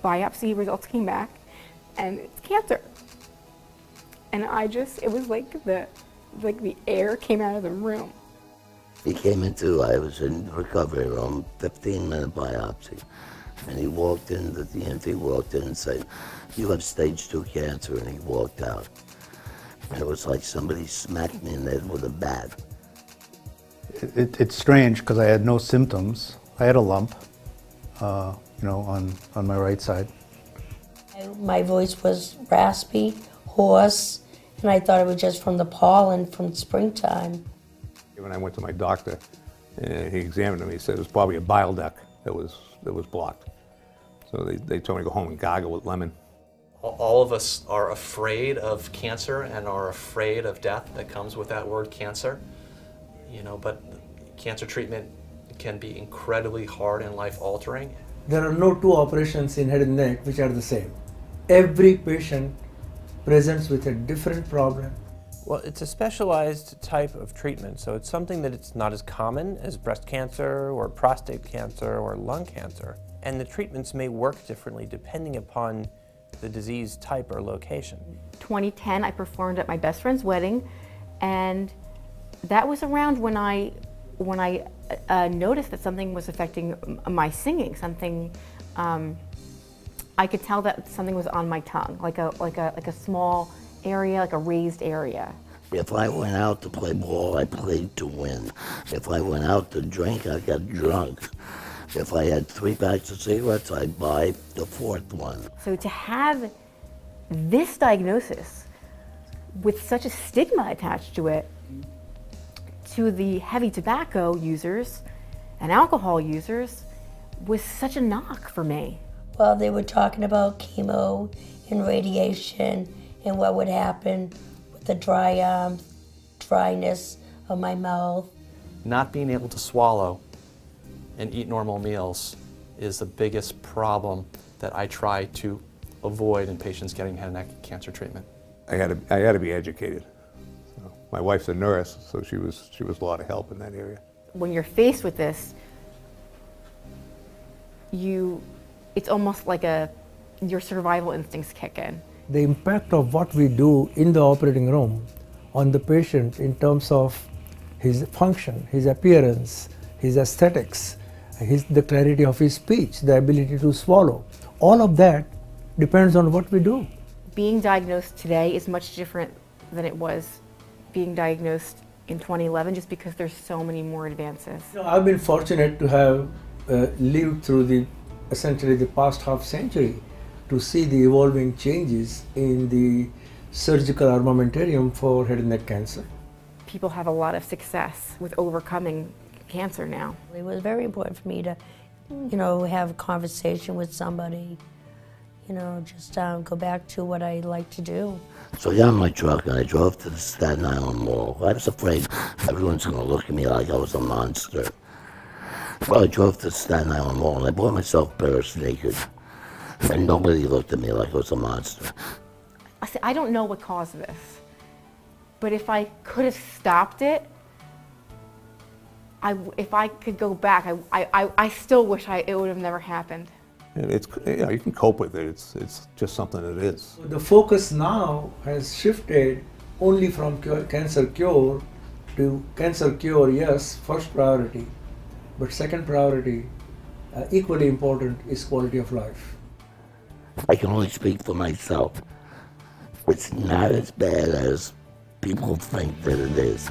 biopsy results came back, and it's cancer. And it was like the air came out of the room. He came into, I was in recovery room, 15-minute biopsy. And he walked in, the EMT walked in and said, "You have stage 2 cancer," and he walked out. And it was like somebody smacked me in the head with a bat. It's strange because I had no symptoms. I had a lump, on my right side. My voice was raspy, hoarse, and I thought it was just from the pollen from springtime. When I went to my doctor, he examined him. He said it was probably a bile duct that was blocked. So they told me to go home and gargle with lemon. All of us are afraid of cancer and are afraid of death that comes with that word cancer. But cancer treatment can be incredibly hard and life-altering. There are no two operations in head and neck which are the same. Every patient presents with a different problem. Well, it's a specialized type of treatment, so it's something that it's not as common as breast cancer or prostate cancer or lung cancer. And the treatments may work differently depending upon the disease type or location. 2010, I performed at my best friend's wedding, and that was around when I noticed that something was affecting my singing. Something, I could tell that something was on my tongue, like a small area, like a raised area. If I went out to play ball, I played to win. If I went out to drink, I got drunk. If I had 3 packs of cigarettes, I'd buy the 4th one. So to have this diagnosis with such a stigma attached to it, to the heavy tobacco users and alcohol users, was such a knock for me. Well, they were talking about chemo and radiation and what would happen with the dry arms, dryness of my mouth. Not being able to swallow and eat normal meals is the biggest problem that I try to avoid in patients getting head and neck cancer treatment. I had to be educated. So my wife's a nurse, so she was a lot of help in that area. When you're faced with this, it's almost like your survival instincts kick in. The impact of what we do in the operating room on the patient in terms of his function, his appearance, his aesthetics, the clarity of his speech, the ability to swallow, all of that depends on what we do. Being diagnosed today is much different than it was being diagnosed in 2011, just because there's so many more advances. I've been fortunate to have lived through essentially the past half century to see the evolving changes in the surgical armamentarium for head and neck cancer. People have a lot of success with overcoming cancer now. It was very important for me to, have a conversation with somebody, just go back to what I like to do. So I got in my truck and I drove to the Staten Island Mall. I was afraid everyone's going to look at me like I was a monster. Well, I drove to the Staten Island Mall and I bought myself a pair of sneakers. And nobody looked at me like I was a monster. I don't know what caused this, but if I could have stopped it, if I could go back, I still wish it would have never happened. You can cope with it. It's just something that is. The focus now has shifted only from cancer cure to cancer cure, yes, first priority, but second priority, equally important, is quality of life. I can only speak for myself. It's not as bad as people think that it is.